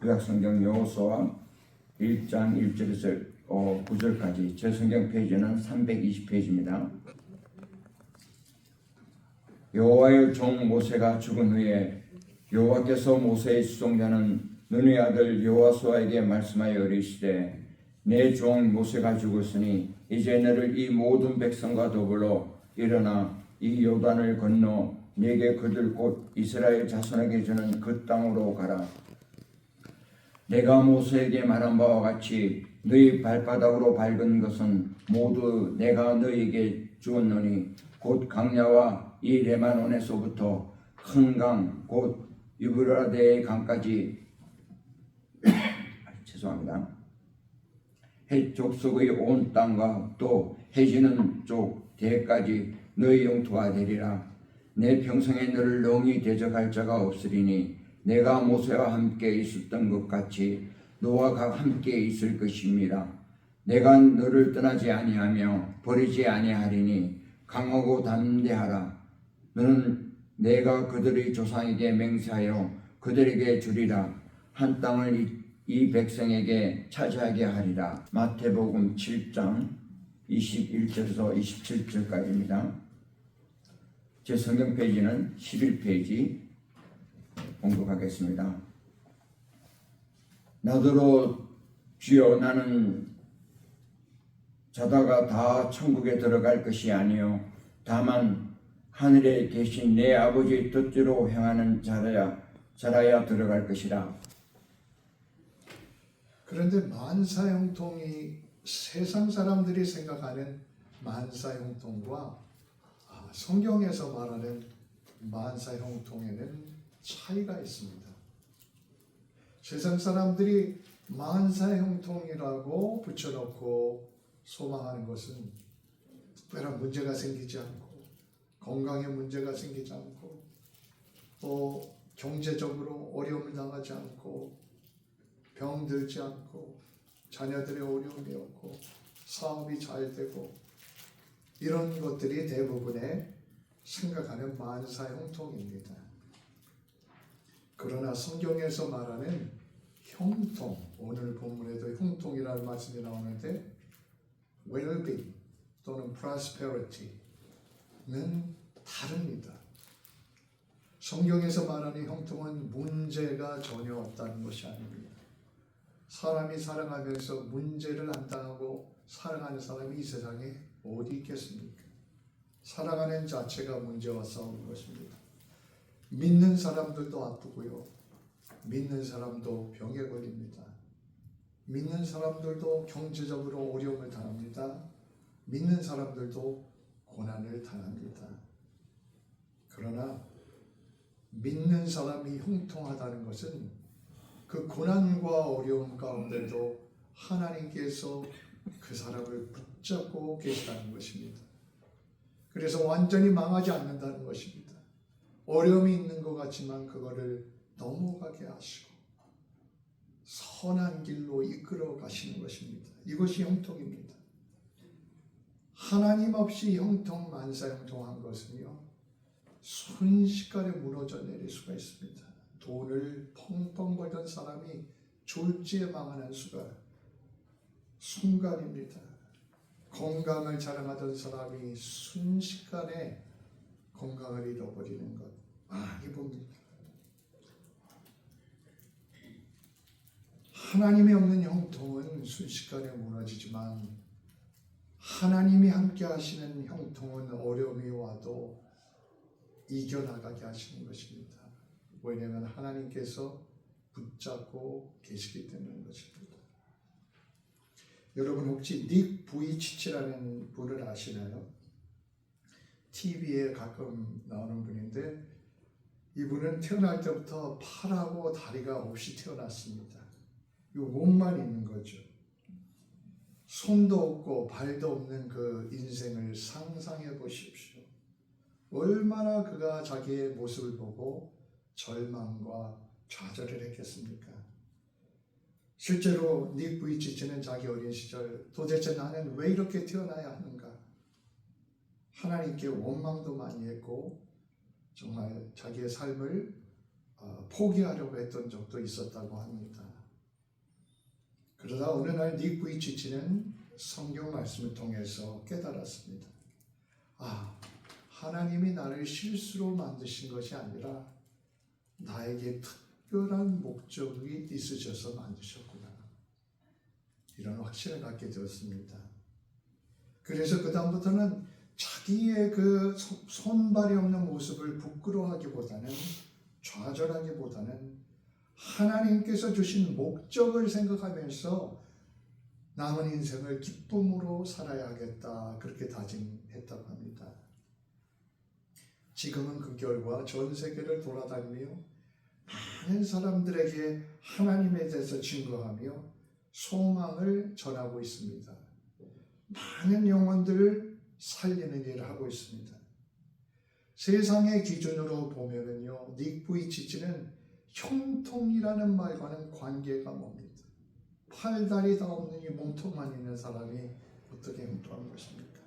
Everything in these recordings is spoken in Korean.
구약성경 여호수아 1장 1절에서 9절까지 제 성경 페이지는 320페이지입니다. 여호와의 종 모세가 죽은 후에 여호와께서 모세의 수종자는 눈의 아들 여호수아에게 말씀하여 이르시되 내 종 모세가 죽었으니 이제 너를 이 모든 백성과 더불어 일어나 이 요단을 건너 내게 그들 곧 이스라엘 자손에게 주는 그 땅으로 가라. 내가 모세에게 말한 바와 같이 너희 발바닥으로 밟은 것은 모두 내가 너희에게 주었노니 곧 강야와 이 레바논에서부터 큰 강 곧 유브라데의 강까지 죄송합니다. 해 족속의 온 땅과 또 해지는 쪽 대까지 너희 영토가 되리라. 내 평생에 너를 영이 대적할 자가 없으리니 내가 모세와 함께 있었던 것 같이 너와 함께 있을 것입니다. 내가 너를 떠나지 아니하며 버리지 아니하리니 강하고 담대하라. 너는 내가 그들의 조상에게 맹세하여 그들에게 주리라. 한 땅을 이 백성에게 차지하게 하리라. 마태복음 7장 21절에서 27절까지입니다. 제 성경 페이지는 11페이지 공독하겠습니다. 나더러 주여 나는 자다가 다 천국에 들어갈 것이 아니요 다만 하늘에 계신 내 아버지의 뜻대로 행하는 자라야 들어갈 것이라. 그런데 만사형통이 세상 사람들이 생각하는 만사형통과 성경에서 말하는 만사형통에는 차이가 있습니다. 세상 사람들이 만사형통이라고 붙여놓고 소망하는 것은 특별한 문제가 생기지 않고 건강에 문제가 생기지 않고 또 경제적으로 어려움을 당하지 않고 병들지 않고 자녀들의 어려움이 없고 사업이 잘 되고 이런 것들이 대부분의 생각하는 만사형통입니다. 그러나 성경에서 말하는 형통, 오늘 본문에도 형통이라는 말씀이 나오는데 well-being 또는 prosperity는 다릅니다. 성경에서 말하는 형통은 문제가 전혀 없다는 것이 아닙니다. 사람이 살아가면서 문제를 안 당하고 살아가는 사람이 이 세상에 어디 있겠습니까? 살아가는 자체가 문제와 싸우는 것입니다. 믿는 사람들도 아프고요. 믿는 사람도 병에 걸립니다. 믿는 사람들도 경제적으로 어려움을 당합니다. 믿는 사람들도 고난을 당합니다. 그러나 믿는 사람이 형통하다는 것은 그 고난과 어려움 가운데도 하나님께서 그 사람을 붙잡고 계시다는 것입니다. 그래서 완전히 망하지 않는다는 것입니다. 어려움이 있는 것 같지만 그거를 넘어가게 하시고 선한 길로 이끌어 가시는 것입니다. 이것이 형통입니다. 하나님 없이 형통, 만사형통한 것은요 순식간에 무너져 내릴 수가 있습니다. 돈을 펑펑 벌던 사람이 졸지에 망하는 수가 순간입니다. 건강을 자랑하던 사람이 순식간에 건강을 잃어버리는 것 많이 봅니다. 하나님이 없는 형통은 순식간에 무너지지만 하나님이 함께 하시는 형통은 어려움이 와도 이겨나가게 하시는 것입니다. 왜냐하면 하나님께서 붙잡고 계시기 때문인 것입니다. 여러분 혹시 닉 부이치치라는 분을 아시나요? TV에 가끔 나오는 분인데 이분은 태어날 때부터 팔하고 다리가 없이 태어났습니다. 이 몸만 있는 거죠. 손도 없고 발도 없는 그 인생을 상상해 보십시오. 얼마나 그가 자기의 모습을 보고 절망과 좌절을 했겠습니까? 실제로 닉 부이치치는 자기 어린 시절 도대체 나는 왜 이렇게 태어나야 하는가? 하나님께 원망도 많이 했고 정말 자기의 삶을 포기하려고 했던 적도 있었다고 합니다. 그러다 어느 날 닉 부이치치는 성경 말씀을 통해서 깨달았습니다. 하나님이 나를 실수로 만드신 것이 아니라 나에게 특별한 목적이 있으셔서 만드셨구나. 이런 확신을 갖게 되었습니다. 그래서 그 다음부터는 자기의 그 손발이 없는 모습을 부끄러워하기보다는, 좌절하기보다는 하나님께서 주신 목적을 생각하면서 남은 인생을 기쁨으로 살아야겠다, 그렇게 다짐했다고 합니다. 지금은 그 결과 전 세계를 돌아다니며 많은 사람들에게 하나님에 대해서 증거하며 소망을 전하고 있습니다. 많은 영혼들을 살리는 일을 하고 있습니다. 세상의 기준으로 보면은요, 닉 부이치치는 형통이라는 말과는 관계가 뭡니까? 팔다리 다 없는 이 몸통만 있는 사람이 어떻게 형통한 것입니까?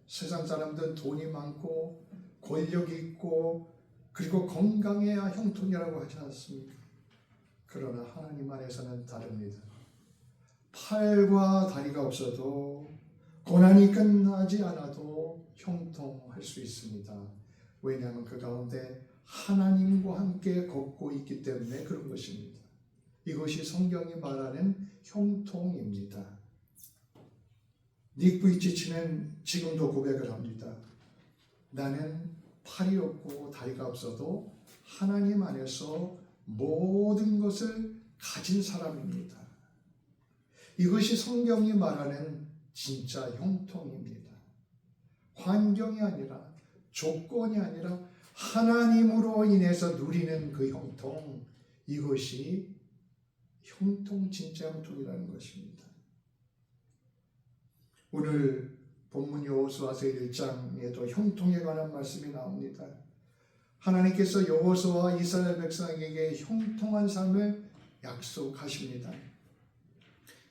세상 사람들은 돈이 많고 권력이 있고 그리고 건강해야 형통이라고 하지 않습니까? 그러나 하나님 안에서는 다릅니다. 팔과 다리가 없어도, 고난이 끝나지 않아도 형통할 수 있습니다. 왜냐하면 그 가운데 하나님과 함께 걷고 있기 때문에 그런 것입니다. 이것이 성경이 말하는 형통입니다. 닉 부이치치는 지금도 고백을 합니다. 나는 팔이 없고 다리가 없어도 하나님 안에서 모든 것을 가진 사람입니다. 이것이 성경이 말하는 진짜 형통입니다. 환경이 아니라, 조건이 아니라 하나님으로 인해서 누리는 그 형통, 이것이 형통, 진짜 형통이라는 것입니다. 오늘 본문 여호수아서 1장에도 형통에 관한 말씀이 나옵니다. 하나님께서 여호수아와 이스라엘 백성에게 형통한 삶을 약속하십니다.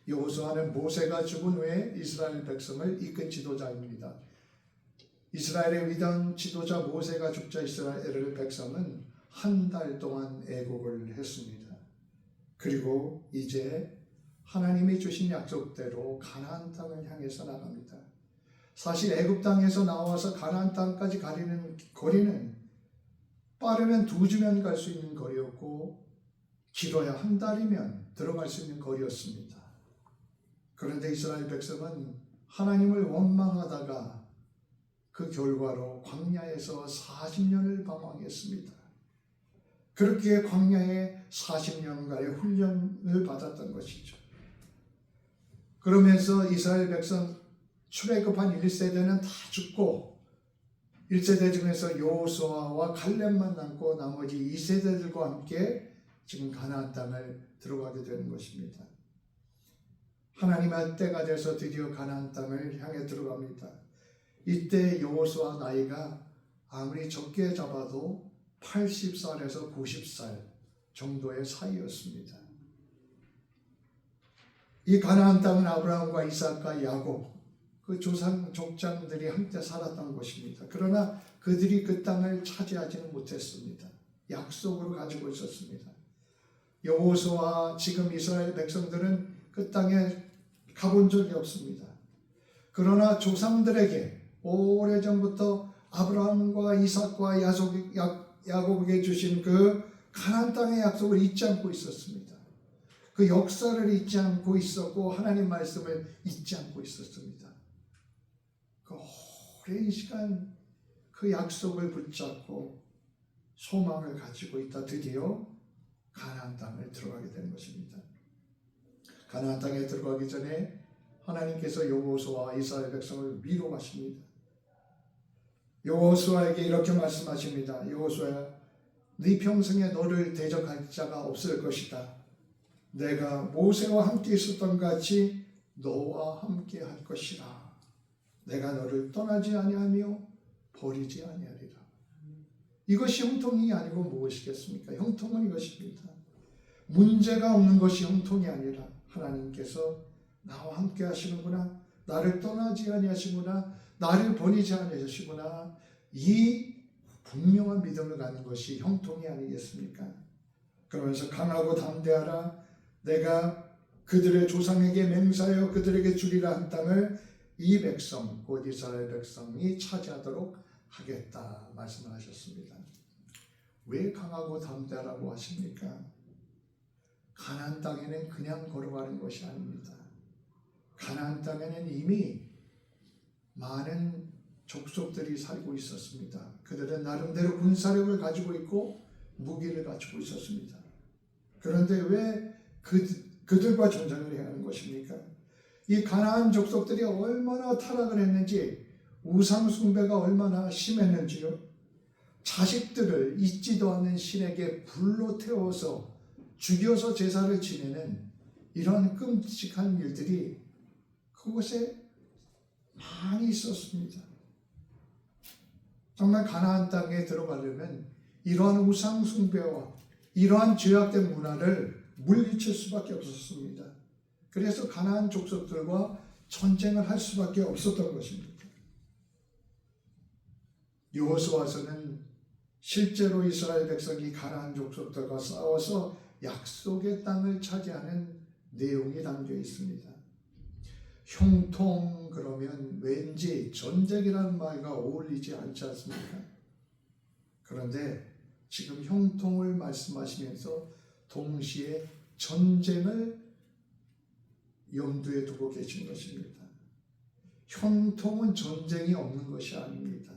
여호수아는 모세가 죽은 후에 이스라엘 백성을 이끈 지도자입니다. 이스라엘의 위대한 지도자 모세가 죽자 이스라엘 백성은 한 달 동안 애곡을 했습니다. 그리고 이제 하나님이 주신 약속대로 가나안 땅을 향해서 나갑니다. 사실 애굽 땅에서 나와서 가나안 땅까지 가리는 거리는 빠르면 2주면 갈 수 있는 거리였고 길어야 한 달이면 들어갈 수 있는 거리였습니다. 그런데 이스라엘 백성은 하나님을 원망하다가 그 결과로 광야에서 40년을 방황했습니다. 그렇게 광야에 40년간의 훈련을 받았던 것이죠. 그러면서 이스라엘 백성 출애굽한 1세대는 다 죽고 1세대 중에서 여호수아와 갈렙만 남고 나머지 2세대들과 함께 지금 가나안 땅을 들어가게 되는 것입니다. 하나님의 때가 돼서 드디어 가나안 땅을 향해 들어갑니다. 이때 여호수아 나이가 아무리 적게 잡아도 80살에서 90살 정도의 사이였습니다. 이 가나안 땅은 아브라함과 이삭과 야곱, 그 조상 족장들이 함께 살았던 곳입니다. 그러나 그들이 그 땅을 차지하지는 못했습니다. 약속으로 가지고 있었습니다. 여호수아와 지금 이스라엘 백성들은 그 땅에 가본 적이 없습니다. 그러나 조상들에게 오래전부터 아브라함과 이삭과 야곱에게 주신 그 가나안 땅의 약속을 잊지 않고 있었습니다. 그 역사를 잊지 않고 있었고 하나님 말씀을 잊지 않고 있었습니다. 그 오랜 시간 그 약속을 붙잡고 소망을 가지고 있다 드디어 가나안 땅을 들어가게 된 것입니다. 가나안 땅에 들어가기 전에 하나님께서 여호수아와 이스라엘 백성을 위로하십니다. 여호수아에게 이렇게 말씀하십니다. 여호수아야, 네 평생에 너를 대적할 자가 없을 것이다. 내가 모세와 함께 있었던 같이 너와 함께 할 것이라. 내가 너를 떠나지 아니하며 버리지 아니하리라. 이것이 형통이 아니고 무엇이겠습니까? 형통은 이것입니다. 문제가 없는 것이 형통이 아니라 하나님께서 나와 함께 하시는구나, 나를 떠나지 아니하시구나, 나를 버리지 아니하시구나, 이 분명한 믿음을 갖는 것이 형통이 아니겠습니까? 그러면서 강하고 담대하라. 내가 그들의 조상에게 맹세하여 그들에게 주리라 한 땅을 이 백성 곧 이스라엘 백성이 차지하도록 하겠다 말씀을 하셨습니다. 왜 강하고 담대하라고 하십니까? 가나안 땅에는 그냥 걸어가는 것이 아닙니다. 가나안 땅에는 이미 많은 족속들이 살고 있었습니다. 그들은 나름대로 군사력을 가지고 있고 무기를 갖추고 있었습니다. 그런데 왜 그들과 전쟁을 해야 하는 것입니까? 이 가나안 족속들이 얼마나 타락을 했는지, 우상 숭배가 얼마나 심했는지요. 자식들을 잊지도 않는 신에게 불로 태워서 죽여서 제사를 지내는 이런 끔찍한 일들이 그곳에 많이 있었습니다. 정말 가나안 땅에 들어가려면 이러한 우상 숭배와 이러한 죄악된 문화를 물리칠 수밖에 없었습니다. 그래서 가나안 족속들과 전쟁을 할 수밖에 없었던 것입니다. 여호수아서는 실제로 이스라엘 백성이 가나안 족속들과 싸워서 약속의 땅을 차지하는 내용이 담겨 있습니다. 형통 그러면 왠지 전쟁이라는 말과 어울리지 않지 않습니까? 그런데 지금 형통을 말씀하시면서 동시에 전쟁을 염두에 두고 계신 것입니다. 형통은 전쟁이 없는 것이 아닙니다.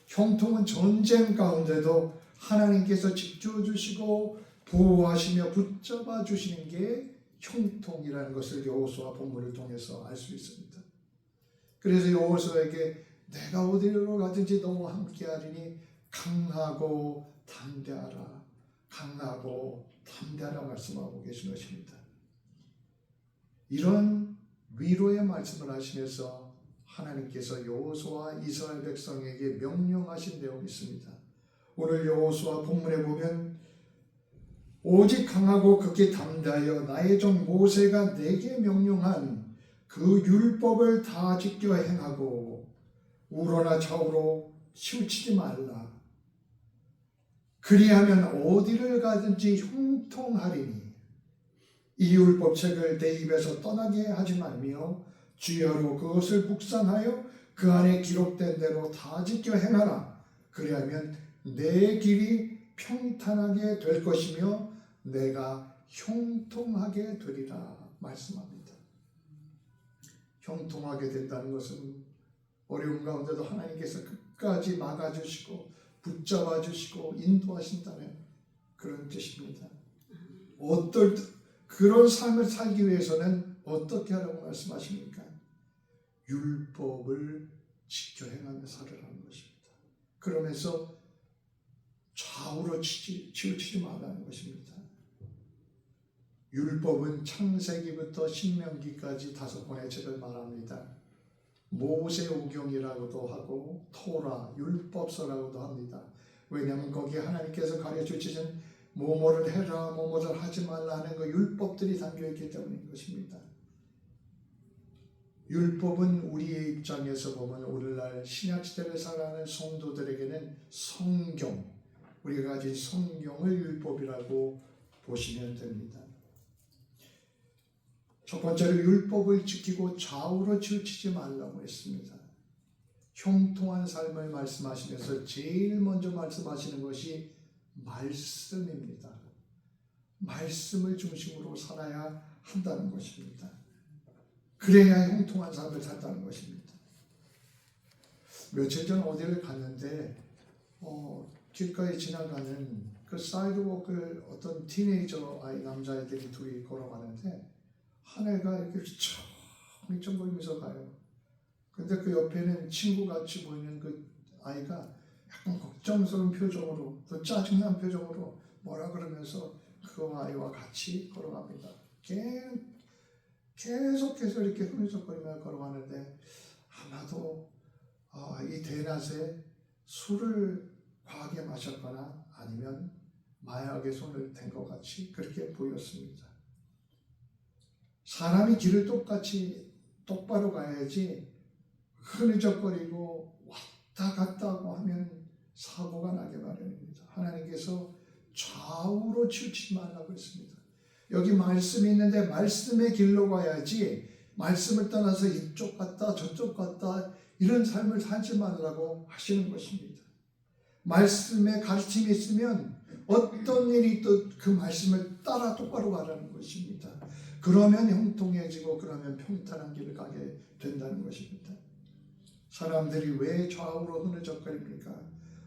형통은 전쟁 가운데도 하나님께서 지켜주시고 보호하시며 붙잡아 주시는 게 형통이라는 것을 여호수아 본문을 통해서 알 수 있습니다. 그래서 여호수아에게 내가 어디로 가든지 너와 함께하리니 강하고 담대하라, 강하고 담대하라 말씀하고 계신 것입니다. 이런 위로의 말씀을 하시면서 하나님께서 여호수아 이스라엘 백성에게 명령하신 내용이 있습니다. 오늘 여호수아 본문에 보면 오직 강하고 극히 담대하여 나의 종 모세가 내게 명령한 그 율법을 다 지켜 행하고 우러나 좌우로 치우치지 말라. 그리하면 어디를 가든지 형통하리니 이 율법책을 내 입에서 떠나게 하지 말며 주야로 그것을 묵상하여 그 안에 기록된 대로 다 지켜 행하라. 그리하면 내 길이 평탄하게 될 것이며 내가 형통하게 되리라 말씀합니다. 형통하게 된다는 것은 어려운 가운데도 하나님께서 끝까지 막아주시고 붙잡아 주시고 인도하신다는 그런 뜻입니다. 그런 삶을 살기 위해서는 어떻게 하라고 말씀하십니까? 율법을 지켜 행하며 살으라는 것입니다. 그러면서 좌우로 치우치지 말라는 것입니다. 율법은 창세기부터 신명기까지 5권의 책을 말합니다. 모세오경이라고도 하고 토라, 율법서라고도 합니다. 왜냐하면 거기에 하나님께서 가르쳐주신 뭐뭐를 해라, 뭐뭐를 하지 말라 하는 그 율법들이 담겨있기 때문인 것입니다. 율법은 우리의 입장에서 보면 오늘날 신약시대를 살아가는 성도들에게는 성경, 우리가 가진 성경을 율법이라고 보시면 됩니다. 첫 번째로 율법을 지키고 좌우로 치우치지 말라고 했습니다. 형통한 삶을 말씀하시면서 제일 먼저 말씀하시는 것이 말씀입니다. 말씀을 중심으로 살아야 한다는 것입니다. 그래야 형통한 삶을 산다는 것입니다. 며칠 전 어디를 갔는데 길가에 지나가는 그 사이드워크를 어떤 티네이저 아이 남자애들이 둘이 걸어가는데 한 애가 이렇게 휘청휘청거리면서 가요. 근데 그 옆에는 친구같이 보이는 그 아이가 약간 걱정스러운 표정으로 또 짜증난 표정으로 뭐라 그러면서 그 아이와 같이 걸어갑니다. 계속해서 이렇게 흐느적거리며 걸어가는데 아마도 이 대낮에 술을 과하게 마셨거나 아니면 마약에 손을 댄 것 같이 그렇게 보였습니다. 사람이 길을 똑바로 가야지 흐느적거리고 왔다 갔다 하고 하면 사고가 나게 마련입니다. 하나님께서 좌우로 치우치지 말라고 했습니다. 여기 말씀이 있는데 말씀의 길로 가야지 말씀을 떠나서 이쪽 갔다 저쪽 갔다 이런 삶을 살지 말라고 하시는 것입니다. 말씀에 가르침이 있으면 어떤 일이 또 그 말씀을 따라 똑바로 가라는 것입니다. 그러면 형통해지고 그러면 평탄한 길을 가게 된다는 것입니다. 사람들이 왜 좌우로 흐느적거립니까?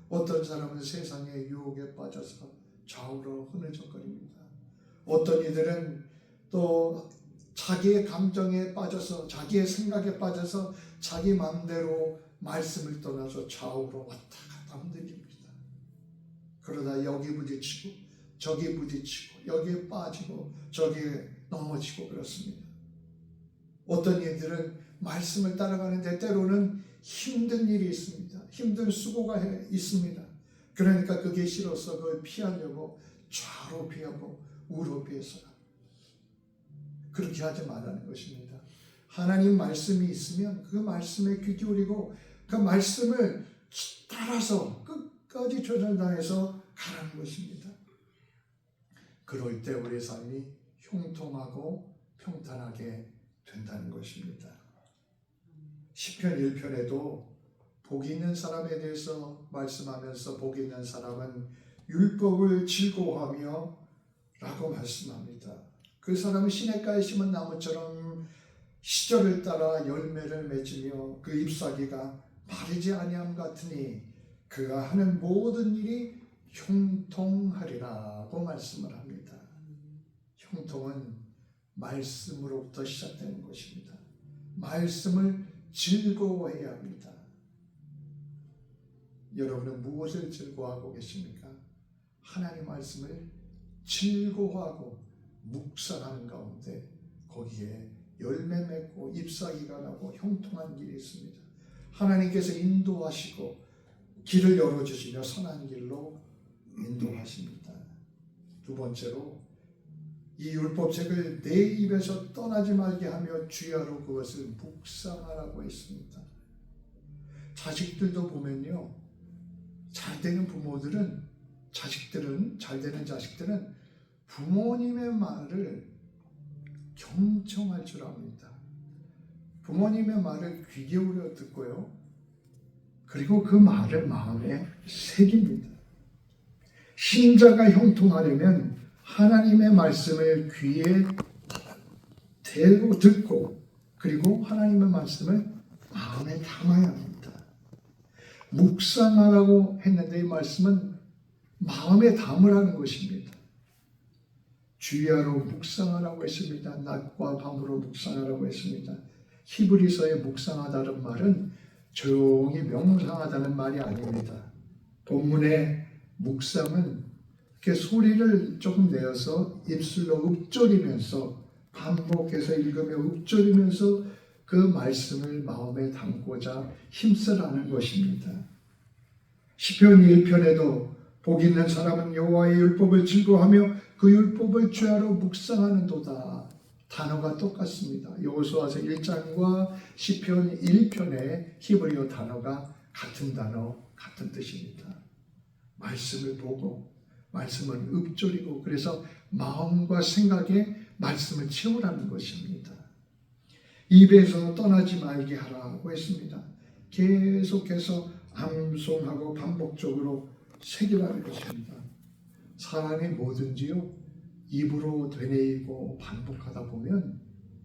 어떤 사람은 세상의 유혹에 빠져서 좌우로 흐느적거립니다. 어떤 이들은 또 자기의 감정에 빠져서 자기의 생각에 빠져서 자기 마음대로 말씀을 떠나서 좌우로 왔다 갔다 흔들립니다. 그러다 여기 부딪히고 저기 부딪히고 여기에 빠지고 저기에 넘어지고 그렇습니다. 어떤 이들은 말씀을 따라가는데 때로는 힘든 일이 있습니다. 힘든 수고가 있습니다. 그러니까 그게 싫어서 그걸 피하려고 좌로 피하고 우로 피해서 그렇게 하지 말라는 것입니다. 하나님 말씀이 있으면 그 말씀에 귀 기울이고 그 말씀을 따라서 끝까지 조절당해서 가라는 것입니다. 그럴 때 우리의 삶이 형통하고 평탄하게 된다는 것입니다. 시편 1편에도 복이 있는 사람에 대해서 말씀하면서 복이 있는 사람은 율법을 즐거워하며 라고 말씀합니다. 그 사람은 시냇가에 심은 나무처럼 시절을 따라 열매를 맺으며 그 잎사귀가 마르지 아니함 같으니 그가 하는 모든 일이 형통하리라고 말씀을 합니다. 형통은 말씀으로부터 시작되는 것입니다. 말씀을 즐거워해야 합니다. 여러분은 무엇을 즐거워하고 계십니까? 하나님 말씀을 즐거워하고 묵상하는 가운데 거기에 열매 맺고 잎사귀가 나고 형통한 길이 있습니다. 하나님께서 인도하시고 길을 열어주시며 선한 길로 인도하십니다. 두 번째로 이 율법책을 내 입에서 떠나지 말게 하며 주야로 그것을 묵상하라고 했습니다. 자식들도 보면요, 잘되는 부모들은 잘되는 자식들은 부모님의 말을 경청할 줄 압니다. 부모님의 말을 귀 기울여 듣고요, 그리고 그 말을 마음에 새깁니다. 신자가 형통하려면 하나님의 말씀을 귀에 대고 듣고 그리고 하나님의 말씀을 마음에 담아야 합니다. 묵상하라고 했는데 이 말씀은 마음에 담으라는 것입니다. 주야로 묵상하라고 했습니다. 낮과 밤으로 묵상하라고 했습니다. 히브리서의 묵상하다는 말은 조용히 명상하다는 말이 아닙니다. 본문의 묵상은 이렇게 소리를 조금 내어서 입술로 읊조리면서 반복해서 읽으며 읊조리면서 그 말씀을 마음에 담고자 힘쓰라는 것입니다. 시편 1편에도 복 있는 사람은 여호와의 율법을 즐거워하며 그 율법을 주야로 묵상하는도다. 단어가 똑같습니다. 여호수아서 1장과 시편 1편의 히브리어 단어가 같은 단어, 같은 뜻입니다. 말씀을 보고 말씀을 읊조리고 그래서 마음과 생각에 말씀을 채우라는 것입니다. 입에서 떠나지 말게 하라고 했습니다. 계속해서 암송하고 반복적으로 새기라는 것입니다. 사람이 뭐든지요, 입으로 되뇌이고 반복하다 보면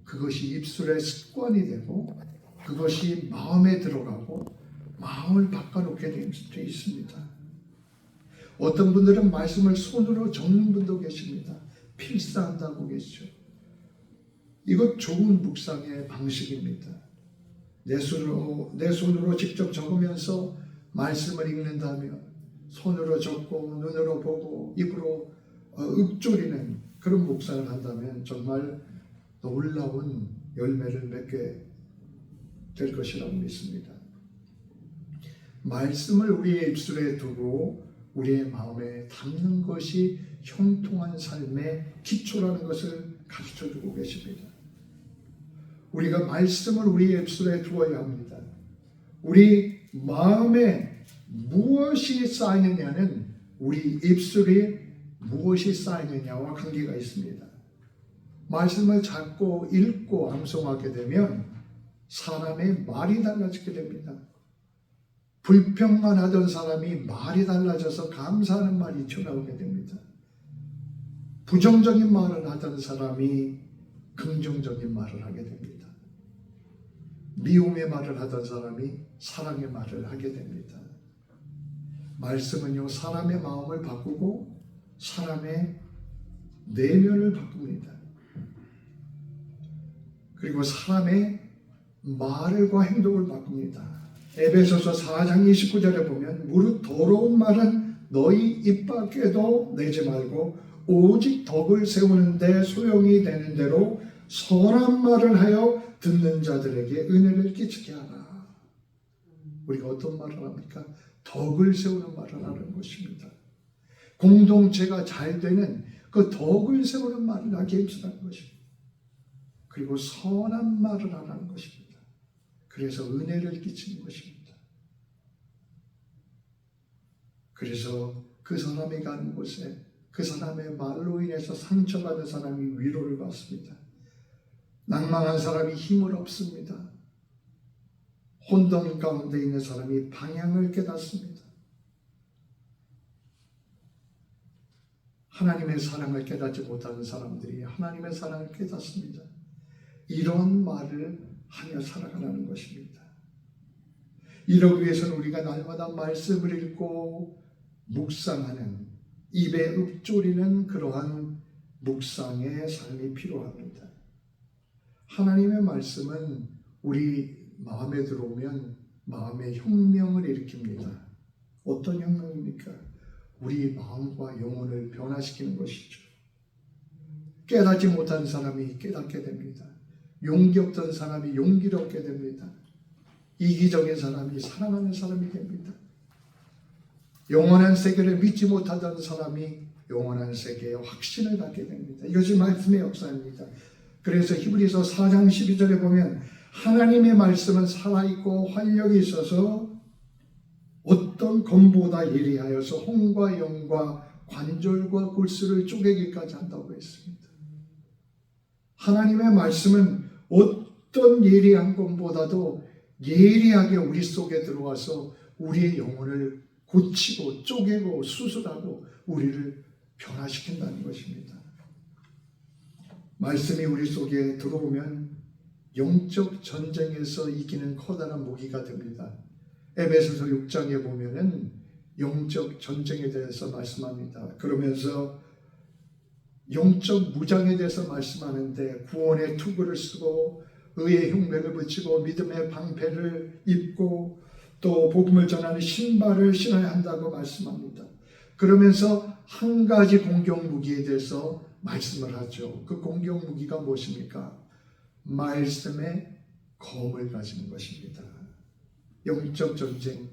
그것이 입술의 습관이 되고 그것이 마음에 들어가고 마음을 바꿔놓게 돼 있습니다. 어떤 분들은 말씀을 손으로 적는 분도 계십니다. 필사한다고 계시죠. 이것 좋은 묵상의 방식입니다. 내 손으로 직접 적으면서 말씀을 읽는다면 손으로 적고 눈으로 보고 입으로 읊조리는 그런 묵상을 한다면 정말 놀라운 열매를 맺게 될 것이라고 믿습니다. 말씀을 우리의 입술에 두고 우리의 마음에 담는 것이 형통한 삶의 기초라는 것을 가르쳐주고 계십니다. 우리가 말씀을 우리의 입술에 두어야 합니다. 우리 마음에 무엇이 쌓이느냐는 우리 입술에 무엇이 쌓이느냐와 관계가 있습니다. 말씀을 자꾸 읽고 암송하게 되면 사람의 말이 달라지게 됩니다. 불평만 하던 사람이 말이 달라져서 감사하는 말이 튀어나오게 됩니다. 부정적인 말을 하던 사람이 긍정적인 말을 하게 됩니다. 미움의 말을 하던 사람이 사랑의 말을 하게 됩니다. 말씀은요, 사람의 마음을 바꾸고 사람의 내면을 바꿉니다. 그리고 사람의 말과 행동을 바꿉니다. 에베소서 4장 29절에 보면 무릇 더러운 말은 너희 입 밖에도 내지 말고 오직 덕을 세우는 데 소용이 되는 대로 선한 말을 하여 듣는 자들에게 은혜를 끼치게 하라. 우리가 어떤 말을 합니까? 덕을 세우는 말을 하는 것입니다. 공동체가 잘 되는 그 덕을 세우는 말을 하기에 힘쓰는 것입니다. 그리고 선한 말을 하라는 것입니다. 그래서 은혜를 끼치는 것입니다. 그래서 그 사람이 가는 곳에 그 사람의 말로 인해서 상처받은 사람이 위로를 받습니다. 낭망한 사람이 힘을 얻습니다. 혼돈 가운데 있는 사람이 방향을 깨닫습니다. 하나님의 사랑을 깨닫지 못하는 사람들이 하나님의 사랑을 깨닫습니다. 이런 말을 하며 살아가라는 것입니다. 이러기 위해서는 우리가 날마다 말씀을 읽고 묵상하는 입에 읊조리는 그러한 묵상의 삶이 필요합니다. 하나님의 말씀은 우리 마음에 들어오면 마음의 혁명을 일으킵니다. 어떤 혁명입니까? 우리 마음과 영혼을 변화시키는 것이죠. 깨닫지 못한 사람이 깨닫게 됩니다. 용기 없던 사람이 용기를 얻게 됩니다. 이기적인 사람이 사랑하는 사람이 됩니다. 영원한 세계를 믿지 못하던 사람이 영원한 세계에 확신을 갖게 됩니다. 이것이 말씀의 역사입니다. 그래서 히브리서 4장 12절에 보면 하나님의 말씀은 살아있고 활력이 있어서 어떤 검보다 예리하여서 혼과 영과 관절과 골수를 쪼개기까지 한다고 했습니다. 하나님의 말씀은 어떤 예리한 검보다도 예리하게 우리 속에 들어와서 우리의 영혼을 고치고 쪼개고 수술하고 우리를 변화시킨다는 것입니다. 말씀이 우리 속에 들어오면 영적 전쟁에서 이기는 커다란 무기가 됩니다. 에베소서 6장에 보면은 영적 전쟁에 대해서 말씀합니다. 그러면서 영적 무장에 대해서 말씀하는데 구원의 투구를 쓰고 의의 흉배를 붙이고 믿음의 방패를 입고 또 복음을 전하는 신발을 신어야 한다고 말씀합니다. 그러면서 한 가지 공격 무기에 대해서 말씀을 하죠. 그 공격 무기가 무엇입니까? 말씀의 검을 가지는 것입니다. 영적 전쟁,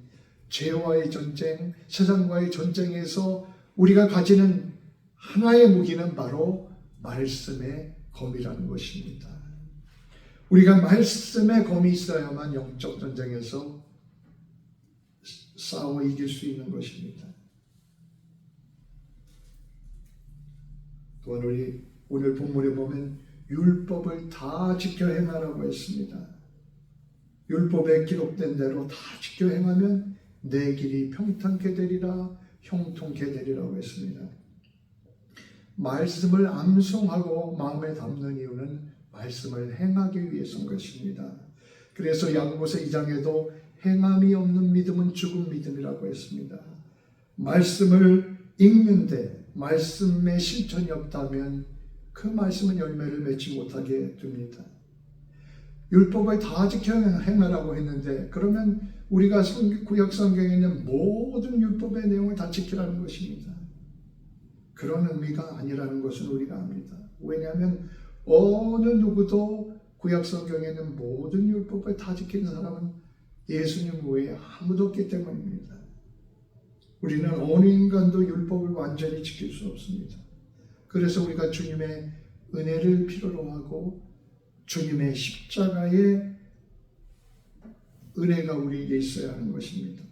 죄와의 전쟁, 세상과의 전쟁에서 우리가 가지는 하나의 무기는 바로 말씀의 검이라는 것입니다. 우리가 말씀의 검이 있어야만 영적 전쟁에서 싸워 이길 수 있는 것입니다. 또한 우리 오늘 본문에 보면 율법을 다 지켜 행하라고 했습니다. 율법에 기록된 대로 다 지켜 행하면 내 길이 평탄케 되리라 형통케 되리라고 했습니다. 말씀을 암송하고 마음에 담는 이유는 말씀을 행하기 위해서인 것입니다. 그래서 야고보서 2장에도 행함이 없는 믿음은 죽은 믿음이라고 했습니다. 말씀을 읽는데 말씀에 실천이 없다면 그 말씀은 열매를 맺지 못하게 됩니다. 율법을 다 지켜 행하라고 했는데 그러면 우리가 구약 성경에 있는 모든 율법의 내용을 다 지키라는 것입니다. 그런 의미가 아니라는 것을 우리가 압니다. 왜냐하면 어느 누구도 구약 성경에 있는 모든 율법을 다 지키는 사람은 예수님 외에 아무도 없기 때문입니다. 우리는 어느 인간도 율법을 완전히 지킬 수 없습니다. 그래서 우리가 주님의 은혜를 필요로 하고 주님의 십자가의 은혜가 우리에게 있어야 하는 것입니다.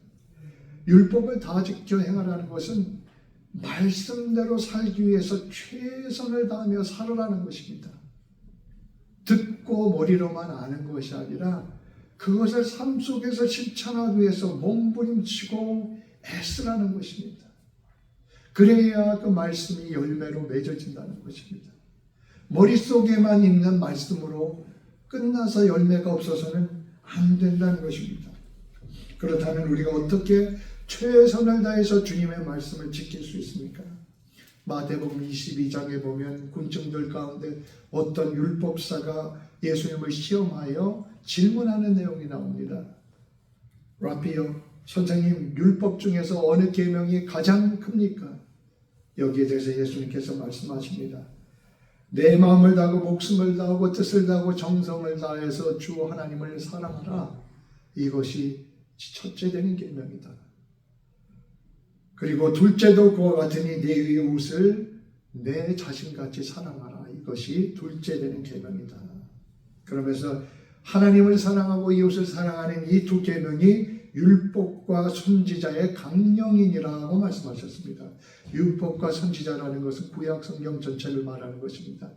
율법을 다 지켜 행하라는 것은 말씀대로 살기 위해서 최선을 다하며 살아라는 것입니다. 듣고 머리로만 아는 것이 아니라 그것을 삶 속에서 실천하기 위해서 몸부림치고 애쓰라는 것입니다. 그래야 그 말씀이 열매로 맺어진다는 것입니다. 머릿속에만 있는 말씀으로 끝나서 열매가 없어서는 안 된다는 것입니다. 그렇다면 우리가 어떻게 최선을 다해서 주님의 말씀을 지킬 수 있습니까? 마태복음 22장에 보면 군중들 가운데 어떤 율법사가 예수님을 시험하여 질문하는 내용이 나옵니다. 라비요, 선생님, 율법 중에서 어느 계명이 가장 큽니까? 여기에 대해서 예수님께서 말씀하십니다. 내 마음을 다하고 목숨을 다하고 뜻을 다하고 정성을 다해서 주 하나님을 사랑하라. 이것이 첫째 되는 계명이다. 그리고 둘째도 그와 같으니 내 이웃을 내 자신같이 사랑하라. 이것이 둘째 되는 계명이다. 그러면서 하나님을 사랑하고 이웃을 사랑하는 이 두 계명이 율법과 선지자의 강령이니라고 말씀하셨습니다. 율법과 선지자라는 것은 구약 성경 전체를 말하는 것입니다.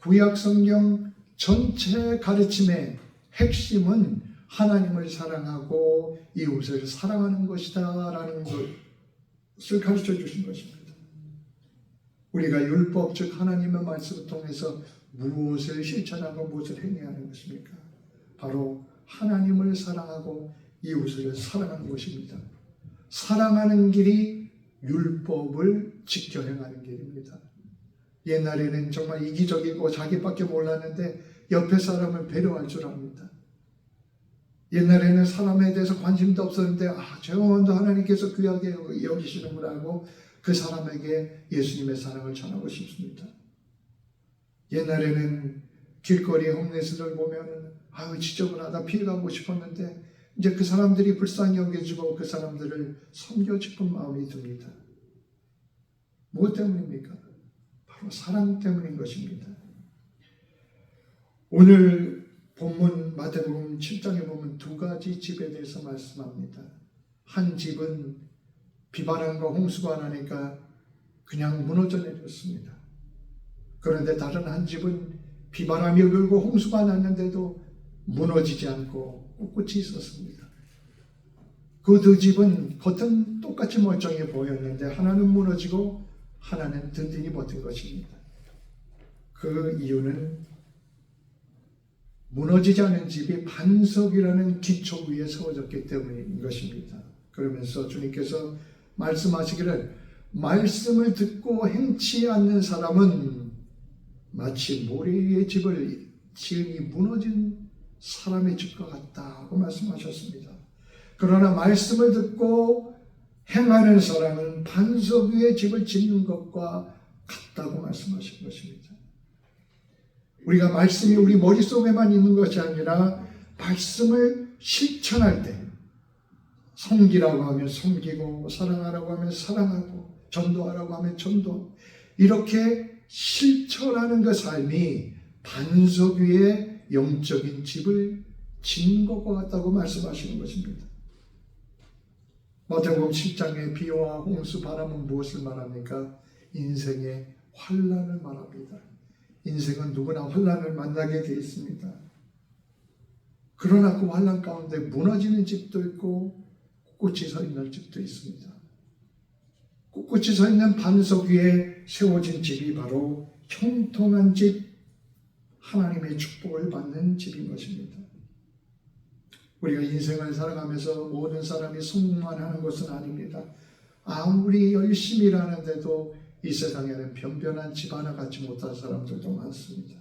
구약 성경 전체 가르침의 핵심은 하나님을 사랑하고 이웃을 사랑하는 것이다라는 것을 가르쳐 주신 것입니다. 우리가 율법 즉 하나님의 말씀을 통해서 무엇을 실천하고 무엇을 행해야 하는 것입니까? 바로 하나님을 사랑하고 이웃을 사랑하는 것입니다. 사랑하는 길이 율법을 지켜 행하는 길입니다. 옛날에는 정말 이기적이고 자기밖에 몰랐는데 옆에 사람을 배려할 줄 압니다. 옛날에는 사람에 대해서 관심도 없었는데 저 영혼도 하나님께서 귀하게 여기시는구나 하고 그 사람에게 예수님의 사랑을 전하고 싶습니다. 옛날에는 길거리 홈레스를 보면 지저분하다 피해가고 싶었는데 이제 그 사람들이 불쌍히 여겨지고 그 사람들을 섬겨 싶은 마음이 듭니다. 무엇 때문입니까? 바로 사랑 때문인 것입니다. 오늘 본문 마태복음 7장에 보면 두 가지 집에 대해서 말씀합니다. 한 집은 비바람과 홍수가 나니까 그냥 무너져 내렸습니다. 그런데 다른 한 집은 비바람이 불고 홍수가 났는데도 무너지지 않고 꿋꿋이 있었습니다. 그 두 집은 겉은 똑같이 멀쩡해 보였는데 하나는 무너지고 하나는 든든히 버틴 것입니다. 그 이유는 무너지지 않은 집이 반석이라는 기초 위에 세워졌기 때문인 것입니다. 그러면서 주님께서 말씀하시기를 말씀을 듣고 행치 않는 사람은 마치 모래 위에 집을 지으니 무너진 사람의 집과 같다고 말씀하셨습니다. 그러나 말씀을 듣고 행하는 사람은 반석 위에 집을 짓는 것과 같다고 말씀하신 것입니다. 우리가 말씀이 우리 머릿속에만 있는 것이 아니라 말씀을 실천할 때 섬기라고 하면 섬기고 사랑하라고 하면 사랑하고 전도하라고 하면 전도 이렇게 실천하는 그 삶이 반석 위에 영적인 집을 짓는 것과 같다고 말씀하시는 것입니다. 마태복음 7장의 비와 홍수 바람은 무엇을 말합니까? 인생의 환난을 말합니다. 인생은 누구나 환난을 만나게 되어 있습니다. 그러나 그 환난 가운데 무너지는 집도 있고 꿋꿋이 서 있는 집도 있습니다. 꿋꿋이 서 있는 반석 위에 세워진 집이 바로 형통한 집, 하나님의 축복을 받는 집인 것입니다. 우리가 인생을 살아가면서 모든 사람이 성공만 하는 것은 아닙니다. 아무리 열심히 일하는데도 이 세상에는 변변한 집 하나 갖지 못한 사람들도 많습니다.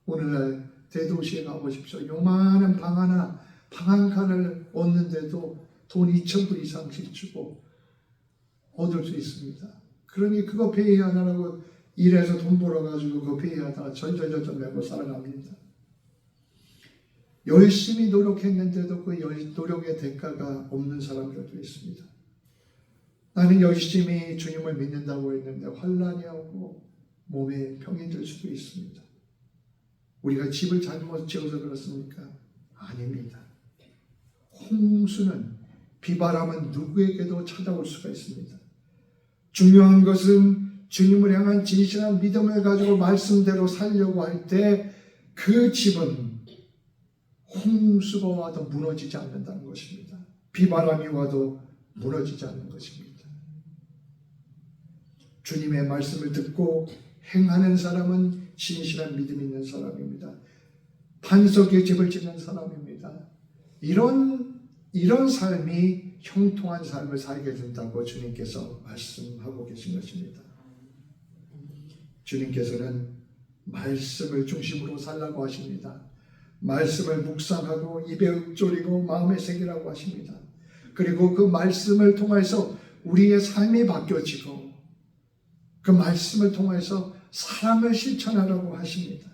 오늘날 대도시에 가보십시오. 요만한 방 하나, 방 한 칸을 얻는데도 돈 2,000불 이상씩 주고 얻을 수 있습니다. 그러니 그거 페이하느라고 일해서 돈 벌어가지고 그거 페이하다가 절절절절 내고 살아갑니다. 열심히 노력했는데도 그 노력의 대가가 없는 사람들도 있습니다. 나는 열심히 주님을 믿는다고 했는데 환난이 오고 몸에 병이 들 수도 있습니다. 우리가 집을 잘못 지어서 그렇습니까? 아닙니다. 홍수는 비바람은 누구에게도 찾아올 수가 있습니다. 중요한 것은 주님을 향한 진실한 믿음을 가지고 말씀대로 살려고 할 때 그 집은 홍수가 와도 무너지지 않는다는 것입니다. 비바람이 와도 무너지지 않는 것입니다. 주님의 말씀을 듣고 행하는 사람은 진실한 믿음 있는 사람입니다. 반석에 집을 짓는 사람입니다. 이런 삶이 형통한 삶을 살게 된다고 주님께서 말씀하고 계신 것입니다. 주님께서는 말씀을 중심으로 살라고 하십니다. 말씀을 묵상하고 입에 읊조리고 마음에 새기라고 하십니다. 그리고 그 말씀을 통해서 우리의 삶이 바뀌어지고 그 말씀을 통해서 사랑을 실천하라고 하십니다.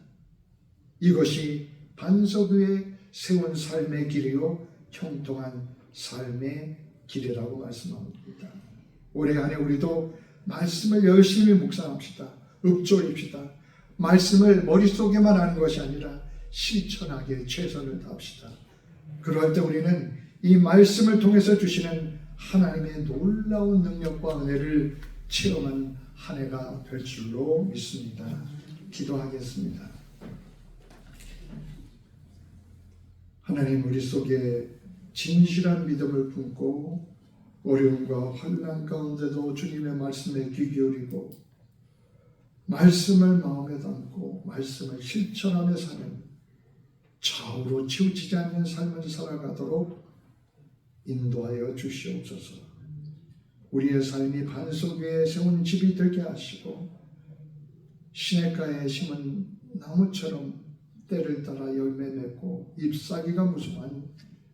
이것이 반석 위에 세운 삶의 길이요 형통한 삶의 길이라고 말씀합니다. 올해 안에 우리도 말씀을 열심히 묵상합시다. 읊조립시다. 말씀을 머릿속에만 하는 것이 아니라 실천하기에 최선을 다합시다. 그럴 때 우리는 이 말씀을 통해서 주시는 하나님의 놀라운 능력과 은혜를 체험한 한 해가 될 줄로 믿습니다. 기도하겠습니다. 하나님, 우리 속에 진실한 믿음을 품고 어려움과 환난 가운데도 주님의 말씀에 귀 기울이고 말씀을 마음에 담고 말씀을 실천하며 사는 좌우로 치우치지 않는 삶을 살아가도록 인도하여 주시옵소서. 우리의 삶이 반석 위에 세운 집이 되게 하시고 시냇가에 심은 나무처럼 때를 따라 열매 맺고 잎사귀가 무성한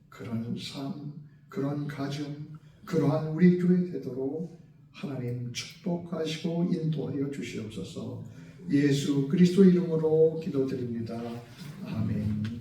그런 삶, 그런 가정, 그러한 우리 교회 되도록 하나님 축복하시고 인도하여 주시옵소서. 예수 그리스도 이름으로 기도드립니다. 아멘.